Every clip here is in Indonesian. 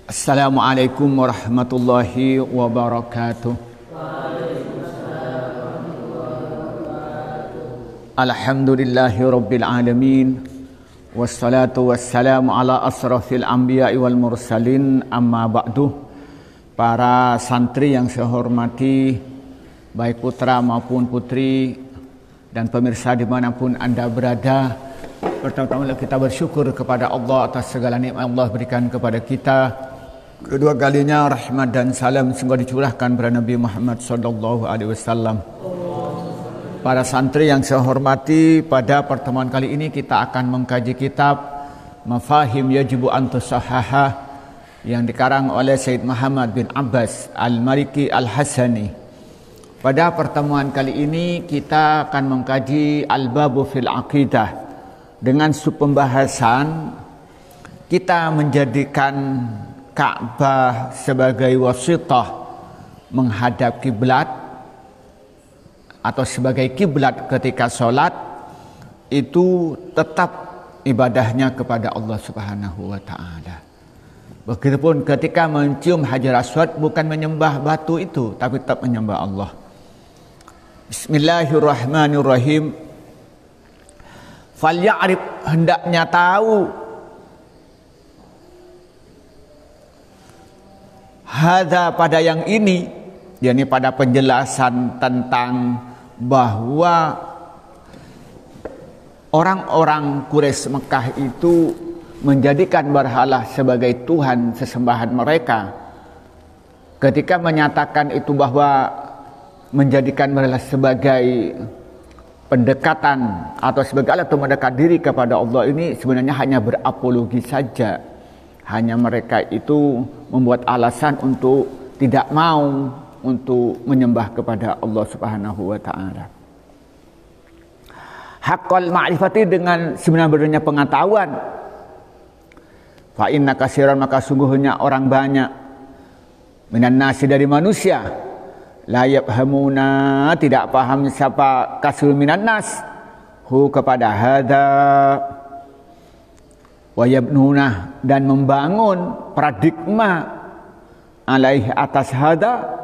Assalamualaikum warahmatullahi wabarakatuh. Alhamdulillahi rabbil alamin. Wassalatu wassalamu ala asrafil anbiya'i wal mursalin, amma ba'du. Para santri yang saya hormati, baik putra maupun putri dan pemirsa dimanapun Anda berada, pertama-tama kita bersyukur kepada Allah atas segala nikmat Allah berikan kepada kita. Kedua kalinya rahmat dan salam semoga dicurahkan kepada Nabi Muhammad SAW. Para santri yang saya hormati, pada pertemuan kali ini kita akan mengkaji kitab Mafahim Yajibu an Tusahhaha yang dikarang oleh Sayyid Muhammad bin Abbas Al-Maliki Al-Hasani. Pada pertemuan kali ini kita akan mengkaji Al-Babu fil Aqidah dengan subpembahasan kita menjadikan Ka'bah sebagai wasithah menghadap kiblat atau sebagai kiblat ketika sholat, itu tetap ibadahnya kepada Allah Subhanahu wa Ta'ala. Begitupun ketika mencium Hajar Aswad, bukan menyembah batu itu, tapi tetap menyembah Allah. Bismillahirrahmanirrahim. Falya'rif, hendaknya tahu, hadza, pada yang ini, yakni pada penjelasan tentang bahwa orang-orang Quraisy Mekah itu menjadikan berhala sebagai Tuhan sesembahan mereka. Ketika menyatakan itu bahwa menjadikan berhala sebagai pendekatan atau sebagai alat untuk mendekat diri kepada Allah, ini sebenarnya hanya berapologi saja. Hanya mereka itu membuat alasan untuk tidak mau untuk menyembah kepada Allah Subhanahu wa Ta'ala. Haqqal ma'rifati, dengan sebenarnya pengetahuan. Fa inna katsiran, maka sungguhnya orang banyak, minan nasi, dari manusia, la yafhamuna, tidak paham siapa kasir minan nas, hu kepada hadza, wa yabnuna, dan membangun paradigma alaihi atas hadza,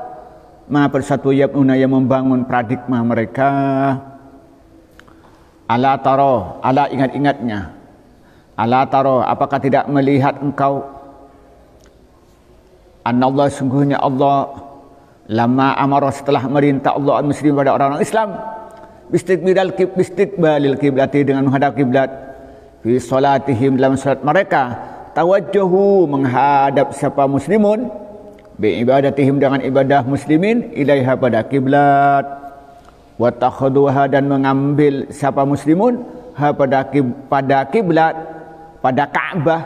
ma persatu yabnuna, yang membangun paradigma mereka. Ala taro, ala ingat-ingatnya, ala taro, apakah tidak melihat engkau, annallah, sungguhnya Allah, lama amara, setelah merintah Allah al-muslim, pada orang-orang Islam, bistiqbalil kiblati, dengan menghadap kiblat, fi salatihim, dalam salat mereka, tawajjuhu, menghadap siapa muslimun, bi ibadatihim, dengan ibadah muslimin, ilaiha, pada kiblat, wa takhuduha, dan mengambil siapa muslimun, ha pada kiblat, pada Ka'bah,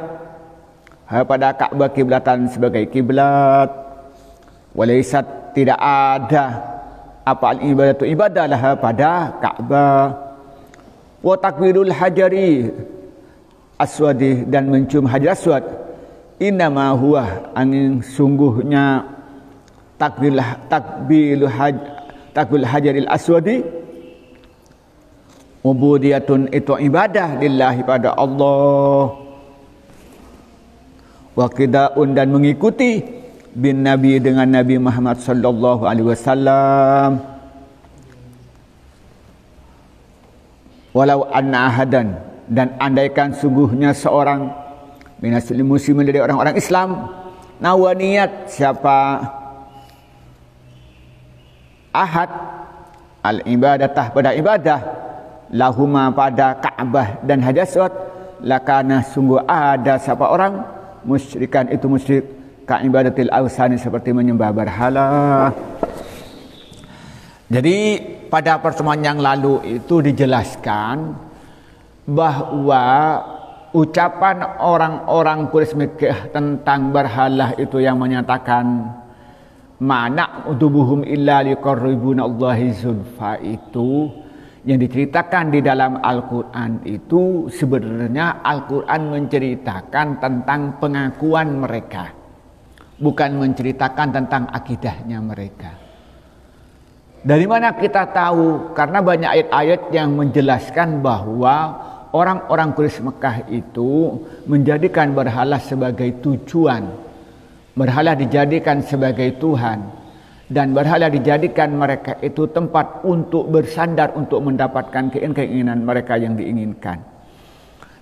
ha pada Ka'bah, kiblatan sebagai kiblat, walaisat, tidak ada apa al-ibadatu, ibadah laha, pada Ka'bah, wa takbirul hajari aswadi, dan mencium Hajar Aswad, innama huwa, angin sungguhnya, takbil hajaril aswadi, ubudiyatun, itu ibadah lillahi, pada Allah, wa qidaun, dan mengikuti bin Nabi, dengan Nabi Muhammad sallallahu alaihi wasallam, walau anna ahadan, dan andaikan sungguhnya seorang minasil muslimin, dari orang-orang Islam, nawa, niat siapa ahad, al ibadatah, pada ibadah, lahuma, pada Ka'bah dan Hajar Aswad, lakana, sungguh ada siapa orang, musyrikan, itu musyrik, ka ibadatil awsani, seperti menyembah berhala. Jadi pada pertemuan yang lalu itu dijelaskan bahwa ucapan orang-orang Quraisy Mekah tentang berhala itu yang menyatakan mana udubuhum illa liqarribuna Allahi zulfa, itu yang diceritakan di dalam Al-Quran, itu sebenarnya Al-Quran menceritakan tentang pengakuan mereka, bukan menceritakan tentang akidahnya mereka. Dari mana kita tahu? Karena banyak ayat-ayat yang menjelaskan bahwa orang-orang Quraisy Mekah itu menjadikan berhala sebagai tujuan berhala dijadikan sebagai Tuhan, dan berhala dijadikan mereka itu tempat untuk bersandar untuk mendapatkan keinginan mereka yang diinginkan.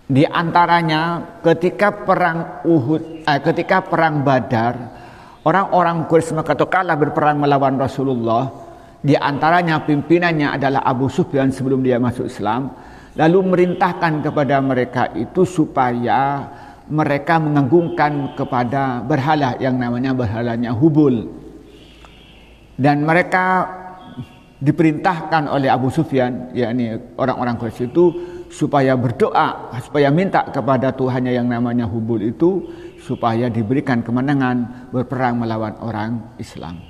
Di antaranya ketika perang Uhud, ketika perang Badar, orang-orang Quraisy Mekah kalah berperang melawan Rasulullah. Di antaranya pimpinannya adalah Abu Sufyan sebelum dia masuk Islam, lalu merintahkan kepada mereka itu supaya mereka mengagungkan kepada berhala yang namanya berhalanya Hubul. Dan mereka diperintahkan oleh Abu Sufyan, yakni orang-orang Quraisy itu, supaya berdoa, supaya minta kepada Tuhannya yang namanya Hubul itu, supaya diberikan kemenangan berperang melawan orang Islam.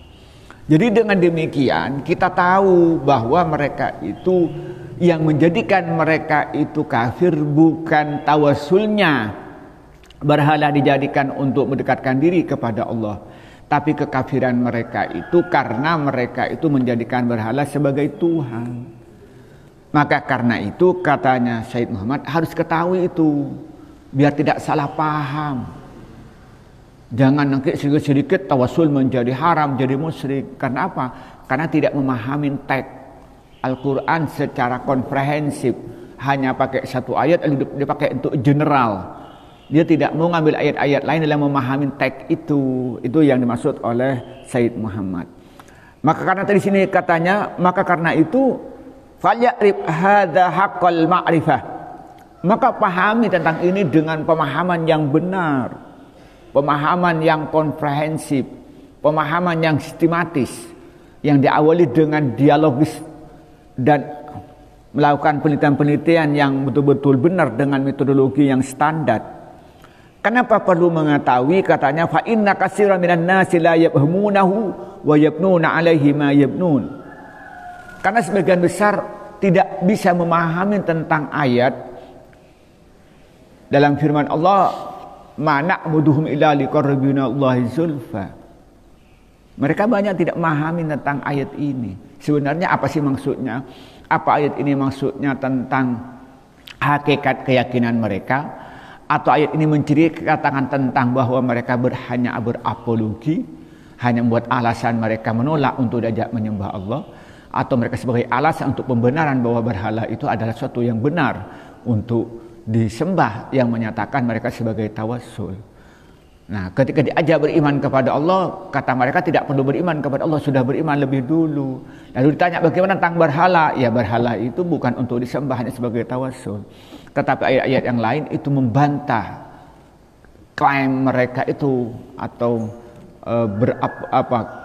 Jadi dengan demikian kita tahu bahwa mereka itu, yang menjadikan mereka itu kafir bukan tawasulnya berhala dijadikan untuk mendekatkan diri kepada Allah, tapi kekafiran mereka itu karena mereka itu menjadikan berhala sebagai Tuhan. Maka karena itu katanya Sayyid Muhammad harus ketahui itu, biar tidak salah paham. Jangan nanti sedikit-sedikit tawasul menjadi haram, jadi musyrik. Karena apa? Karena tidak memahami teks Al-Quran secara komprehensif. Hanya pakai satu ayat, lalu dipakai untuk general. Dia tidak mau ngambil ayat-ayat lain dalam memahami teks itu. Itu yang dimaksud oleh Sayyid Muhammad. Maka karena tadi sini katanya, maka karena itu falya'rif hadza haqqal ma'rifah. Maka pahami tentang ini dengan pemahaman yang benar, pemahaman yang komprehensif, pemahaman yang sistematis, yang diawali dengan dialogis dan melakukan penelitian-penelitian yang betul-betul benar dengan metodologi yang standar. Kenapa perlu mengetahui? Katanya fa inna katsiran minan nasi la yafhamunahu wa yabnuna alaihi ma yabnun. Karena sebagian besar tidak bisa memahami tentang ayat dalam firman Allah, ma na'buduhum illa liqarribuna Allahi zulfa. Mereka banyak tidak memahami tentang ayat ini. Sebenarnya apa sih maksudnya? Apa ayat ini maksudnya tentang hakikat keyakinan mereka? Atau ayat ini menceritakan tentang bahwa mereka hanya berapologi, hanya membuat alasan mereka menolak untuk diajak menyembah Allah? Atau mereka sebagai alasan untuk pembenaran bahwa berhala itu adalah sesuatu yang benar untuk disembah, yang menyatakan mereka sebagai tawassul. Nah, ketika diajak beriman kepada Allah, kata mereka tidak perlu beriman kepada Allah, sudah beriman lebih dulu. Lalu ditanya bagaimana tentang berhala? Ya, berhala itu bukan untuk disembah, hanya sebagai tawassul. Tetapi ayat-ayat yang lain itu membantah klaim mereka itu, atau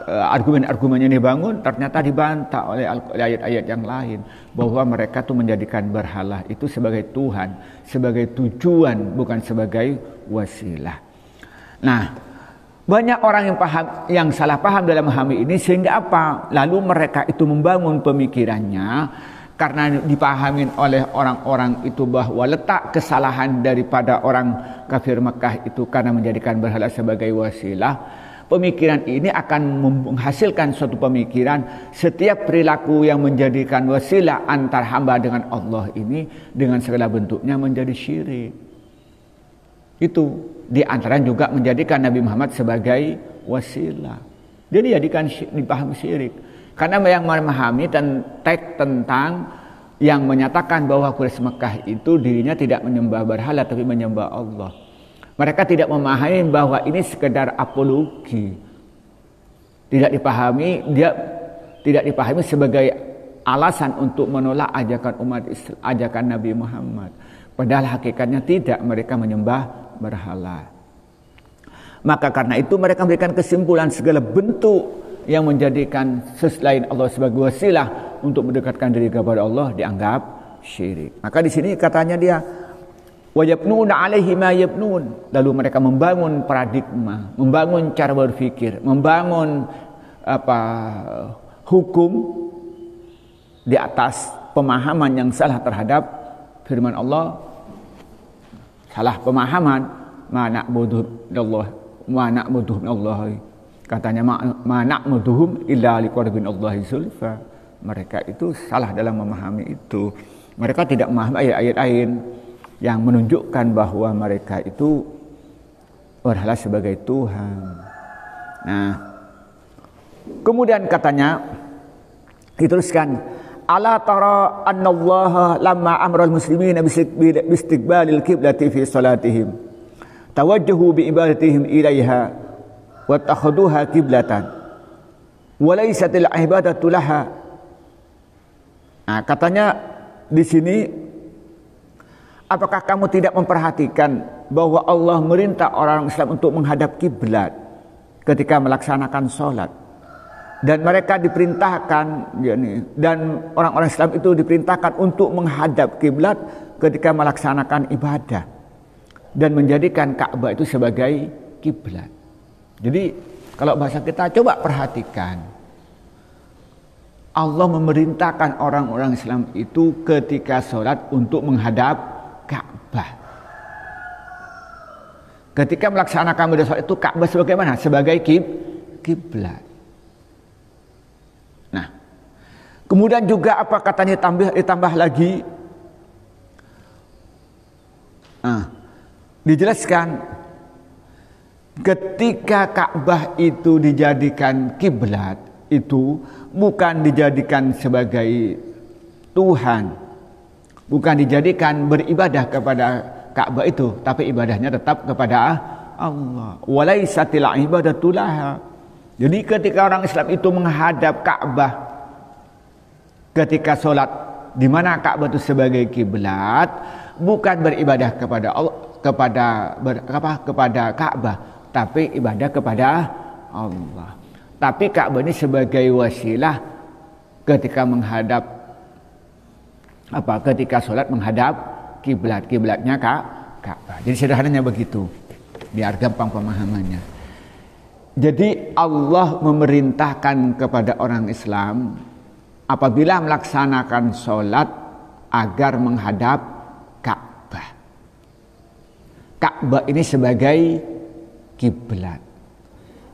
argumen-argumen yang dibangun ternyata dibantah oleh ayat-ayat yang lain, bahwa mereka tuh menjadikan berhala itu sebagai Tuhan, sebagai tujuan, bukan sebagai wasilah. Nah, banyak orang yang salah paham dalam memahami ini, sehingga apa? Lalu mereka itu membangun pemikirannya karena dipahami oleh orang-orang itu bahwa letak kesalahan daripada orang kafir Mekah itu karena menjadikan berhala sebagai wasilah. Pemikiran ini akan menghasilkan suatu pemikiran, setiap perilaku yang menjadikan wasilah antar hamba dengan Allah ini dengan segala bentuknya menjadi syirik. Itu di antara juga menjadikan Nabi Muhammad sebagai wasilah. Dia dijadikan dipahami syirik. Karena yang memahami teks tentang yang menyatakan bahwa Quraisy Mekah itu dirinya tidak menyembah berhala tapi menyembah Allah. Mereka tidak memahami bahwa ini sekedar apologi. Tidak dipahami, dia tidak dipahami sebagai alasan untuk menolak ajakan umat Islam, ajakan Nabi Muhammad. Padahal hakikatnya tidak, mereka menyembah berhala. Maka karena itu mereka memberikan kesimpulan segala bentuk yang menjadikan selain Allah sebagai wasilah untuk mendekatkan diri kepada Allah dianggap syirik. Maka di sini katanya dia wa yabnuna alaihi ma yabnun. Lalu mereka membangun paradigma, membangun cara berpikir, membangun hukum di atas pemahaman yang salah terhadap firman Allah. Salah pemahaman, ma na'buduhum Allah. Katanya ma na'buduhum illa liqarribin Allahi zulfa. Mereka itu salah dalam memahami itu. Mereka tidak memahami ayat-ayat lain yang menunjukkan bahwa mereka itu berhala sebagai Tuhan. Nah, kemudian katanya dituliskan, ala tara annallaha lamma amra al-muslimina biistiqbalil qiblati fi salatihim tawajjahu bi ibadatihim ilaiha wa takhuduha qiblatan wa laysatil ibadatu laha. Nah, katanya di sini, apakah kamu tidak memperhatikan bahwa Allah merintah orang Islam untuk menghadap kiblat ketika melaksanakan sholat, dan mereka diperintahkan, dan orang-orang Islam itu diperintahkan untuk menghadap kiblat ketika melaksanakan ibadah dan menjadikan Ka'bah itu sebagai kiblat. Jadi kalau bahasa kita, coba perhatikan, Allah memerintahkan orang-orang Islam itu ketika sholat untuk menghadap Ka'bah. Ketika melaksanakan ibadah sholat itu, Ka'bah sebagai mana? Sebagai kiblat. Nah, kemudian juga apa katanya ditambah lagi? Dijelaskan, ketika Ka'bah itu dijadikan kiblat, itu bukan dijadikan sebagai Tuhan, bukan dijadikan beribadah kepada Ka'bah itu, tapi ibadahnya tetap kepada Allah. Walaisatil ibadatu laha. Jadi ketika orang Islam itu menghadap Ka'bah ketika sholat, di mana Ka'bah itu sebagai kiblat, bukan beribadah kepada Allah, kepada Ka'bah, tapi ibadah kepada Allah. Tapi Ka'bah ini sebagai wasilah ketika menghadap ketika sholat menghadap kiblatnya Ka'bah. Jadi sederhananya begitu, biar gampang pemahamannya. Jadi Allah memerintahkan kepada orang Islam apabila melaksanakan sholat agar menghadap Ka'bah. Ka'bah ini sebagai kiblat.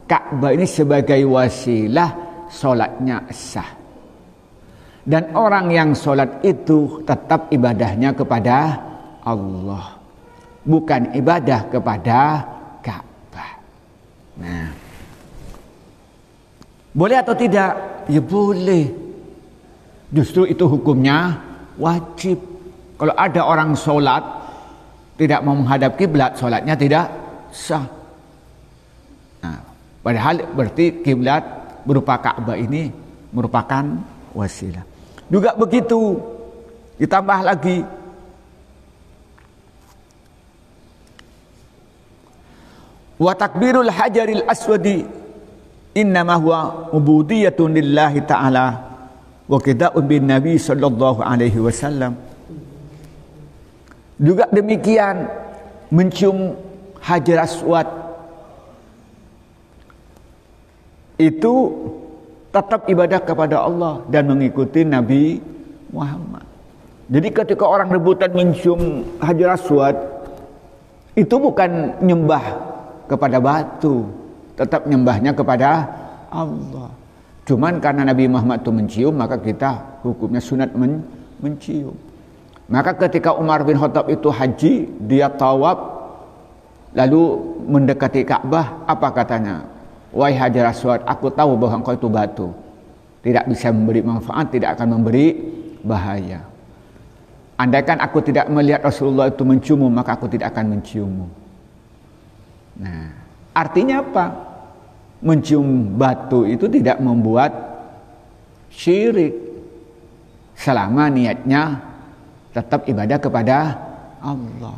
Ka'bah ini sebagai wasilah sholatnya sah. Dan orang yang sholat itu tetap ibadahnya kepada Allah, bukan ibadah kepada Ka'bah. Nah, boleh atau tidak? Ya boleh. Justru itu hukumnya wajib. Kalau ada orang sholat tidak mau menghadap kiblat, sholatnya tidak sah. Nah, padahal berarti kiblat berupa Ka'bah ini merupakan wasilah. Juga begitu, ditambah lagi, wa takbirul hajaril aswadi innama huwa ubudiyatun lillahi ta'ala wa qida'un bin nabi sallallahu alaihi wasallam. Juga demikian, mencium hajar aswad itu tetap ibadah kepada Allah dan mengikuti Nabi Muhammad. Jadi ketika orang rebutan mencium hajar aswad, itu bukan nyembah kepada batu, tetap nyembahnya kepada Allah. Cuman karena Nabi Muhammad itu mencium, maka kita hukumnya sunat mencium. Maka ketika Umar bin Khattab itu haji, dia tawaf lalu mendekati Ka'bah, apa katanya? Wahai hajar aswad, aku tahu bahwa engkau itu batu, tidak bisa memberi manfaat, tidak akan memberi bahaya. Andaikan aku tidak melihat Rasulullah itu menciummu, maka aku tidak akan menciummu. Nah, artinya apa? Mencium batu itu tidak membuat syirik, selama niatnya tetap ibadah kepada Allah.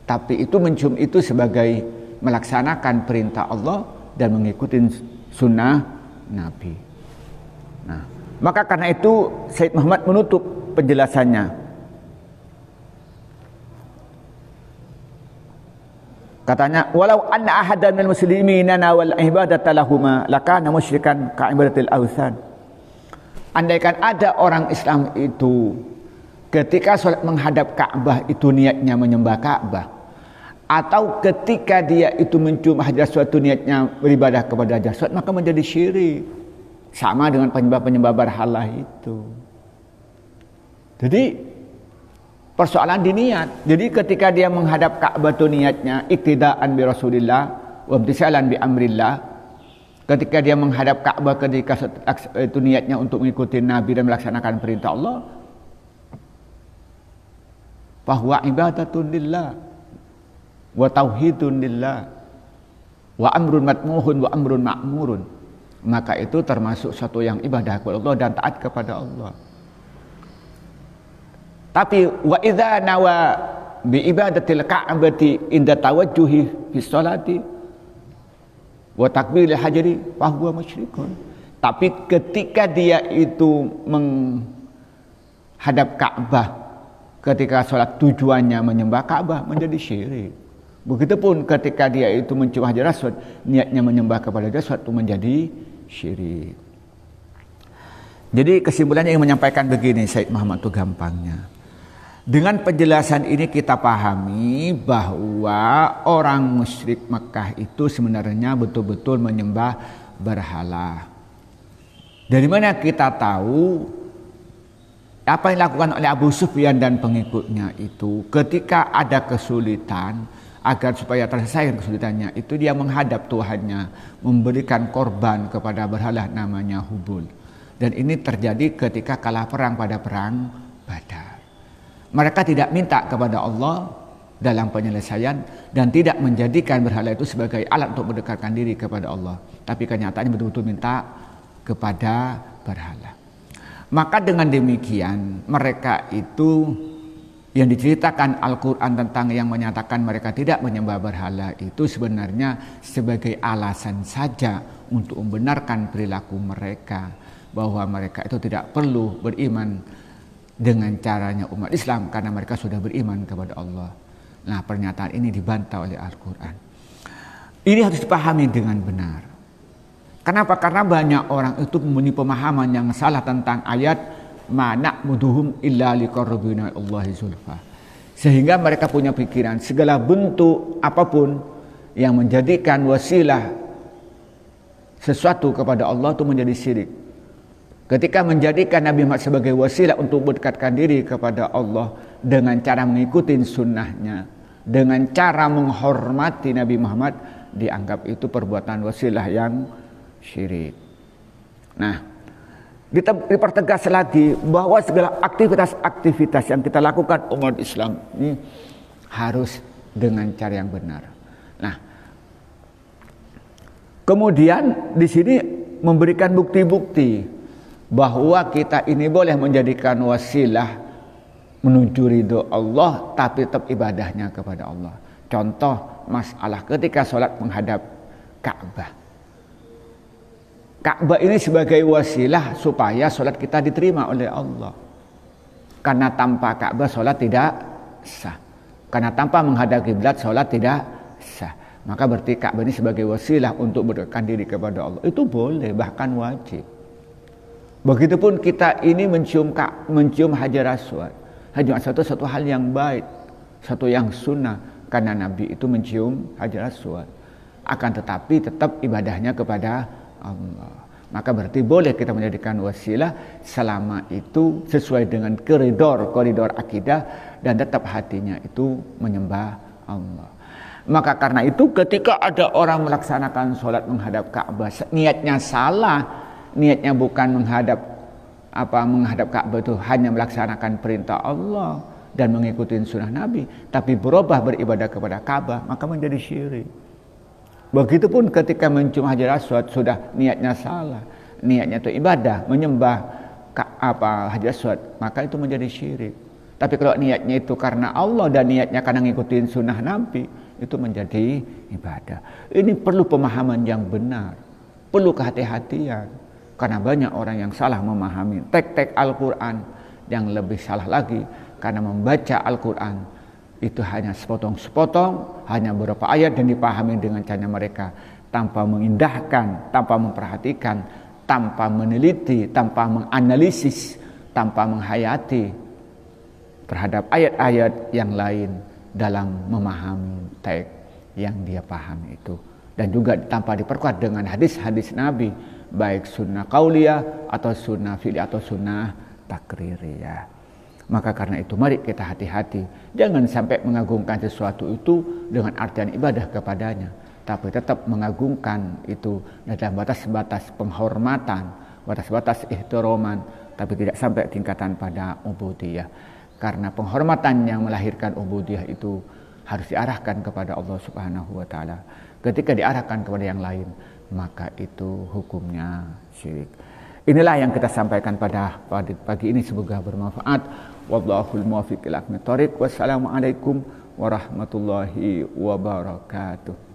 Tapi itu mencium itu sebagai melaksanakan perintah Allah dan mengikuti sunnah Nabi. Nah, maka karena itu Sayyid Muhammad menutup penjelasannya. Katanya, walau anna ahadan minal muslimina nawal ibadata lahuma lakana musyrikan ka'ibadatil awthan. Andaikan ada orang Islam itu ketika sholat menghadap Ka'bah itu niatnya menyembah Ka'bah, atau ketika dia itu mencium hajar aswad itu niatnya beribadah kepada hajar aswad, maka menjadi syirik, sama dengan penyembah-penyembah berhala itu. Jadi persoalan di niat. Jadi ketika dia menghadap Ka'bah itu niatnya iktidaan bi Rasulillah wa imtisalan bi amrillah, Ketika dia menghadap Ka'bah, ketika itu niatnya untuk mengikuti Nabi dan melaksanakan perintah Allah, bahwa ibadatun lillah wa tauhidun lillah wa amrun matmuhun wa amrun ma'murun, maka itu termasuk satu yang ibadah kepada Allah dan taat kepada Allah. Tapi wa idza nawa bi ibadatil ka'bati inda tawajjuhi fi sholati wa takbiril hajri fa huwa musyrikun. Tapi ketika dia itu menghadap Ka'bah, ketika sholat tujuannya menyembah Ka'bah, menjadi syirik. Begitupun ketika dia itu mencium Hajar Aswad, niatnya menyembah kepada Hajar Aswad, itu menjadi syirik. Jadi kesimpulannya yang menyampaikan begini Said Muhammad itu gampangnya. Dengan penjelasan ini kita pahami bahwa orang musyrik Mekah itu sebenarnya betul-betul menyembah berhala. Dari mana kita tahu apa yang dilakukan oleh Abu Sufyan dan pengikutnya itu? Ketika ada kesulitan, agar supaya terselesaikan kesulitannya itu, dia menghadap Tuhannya, memberikan korban kepada berhala namanya Hubul. Dan ini terjadi ketika kalah perang pada perang Badar. Mereka tidak minta kepada Allah dalam penyelesaian dan tidak menjadikan berhala itu sebagai alat untuk mendekatkan diri kepada Allah, tapi kenyataannya betul-betul minta kepada berhala. Maka dengan demikian mereka itu, yang diceritakan Al-Quran tentang yang menyatakan mereka tidak menyembah berhala itu sebenarnya sebagai alasan saja untuk membenarkan perilaku mereka, bahwa mereka itu tidak perlu beriman dengan caranya umat Islam karena mereka sudah beriman kepada Allah. Nah, pernyataan ini dibantah oleh Al-Quran. Ini harus dipahami dengan benar. Kenapa? Karena banyak orang itu mempunyai pemahaman yang salah tentang ayat ma na'buduhum illa liqarrabina Allahi zulfa. Sehingga mereka punya pikiran segala bentuk apapun yang menjadikan wasilah sesuatu kepada Allah itu menjadi syirik. Ketika menjadikan Nabi Muhammad sebagai wasilah untuk mendekatkan diri kepada Allah dengan cara mengikuti sunnahnya, dengan cara menghormati Nabi Muhammad, dianggap itu perbuatan wasilah yang syirik. Nah, dipertegas lagi bahwa segala aktivitas-aktivitas yang kita lakukan umat Islam ini harus dengan cara yang benar. Nah, kemudian di sini memberikan bukti-bukti bahwa kita ini boleh menjadikan wasilah menuju ridho Allah, tapi tetap ibadahnya kepada Allah. Contoh masalah ketika sholat menghadap Ka'bah. Ka'bah ini sebagai wasilah supaya sholat kita diterima oleh Allah. Karena tanpa Ka'bah sholat tidak sah. Karena tanpa menghadap kiblat sholat tidak sah. Maka berarti Ka'bah ini sebagai wasilah untuk mendekatkan diri kepada Allah. Itu boleh, bahkan wajib. Begitupun kita ini mencium Hajar Aswad. Hajar Aswad itu satu hal yang baik, satu yang sunnah, karena Nabi itu mencium Hajar Aswad. Akan tetapi tetap ibadahnya kepada Allah. Maka berarti boleh kita menjadikan wasilah selama itu sesuai dengan koridor akidah dan tetap hatinya itu menyembah Allah. Maka karena itu ketika ada orang melaksanakan sholat menghadap Ka'bah, niatnya salah. Niatnya bukan menghadap Ka'bah itu hanya melaksanakan perintah Allah dan mengikuti sunnah Nabi, tapi berubah beribadah kepada Ka'bah, maka menjadi syirik. Begitupun ketika mencium Hajar Aswad sudah niatnya salah, niatnya itu ibadah menyembah Hajar Aswad, maka itu menjadi syirik. Tapi kalau niatnya itu karena Allah dan niatnya karena ngikutin sunnah Nabi, itu menjadi ibadah. Ini perlu pemahaman yang benar, perlu kehati-hatian. Karena banyak orang yang salah memahami teks-teks Al-Quran, yang lebih salah lagi karena membaca Al-Quran itu hanya sepotong-sepotong, hanya beberapa ayat dan dipahami dengan cara mereka, tanpa mengindahkan, tanpa memperhatikan, tanpa meneliti, tanpa menganalisis, tanpa menghayati terhadap ayat-ayat yang lain dalam memahami teks yang dia pahami itu. Dan juga tanpa diperkuat dengan hadis-hadis Nabi, baik sunnah qauliyah atau sunnah fi'liyah atau sunnah takririah. Maka karena itu mari kita hati-hati. Jangan sampai mengagungkan sesuatu itu dengan artian ibadah kepadanya, tapi tetap mengagungkan itu dalam batas-batas penghormatan, batas-batas ihtiraman, tapi tidak sampai tingkatan pada ubudiyah. Karena penghormatan yang melahirkan ubudiyah itu harus diarahkan kepada Allah Subhanahu wa taala. Ketika diarahkan kepada yang lain, maka itu hukumnya syirik. Inilah yang kita sampaikan pada pagi ini, semoga bermanfaat. Wallahul muwaffiq ila aqwamit thoriq. Wassalamualaikum warahmatullahi wabarakatuh.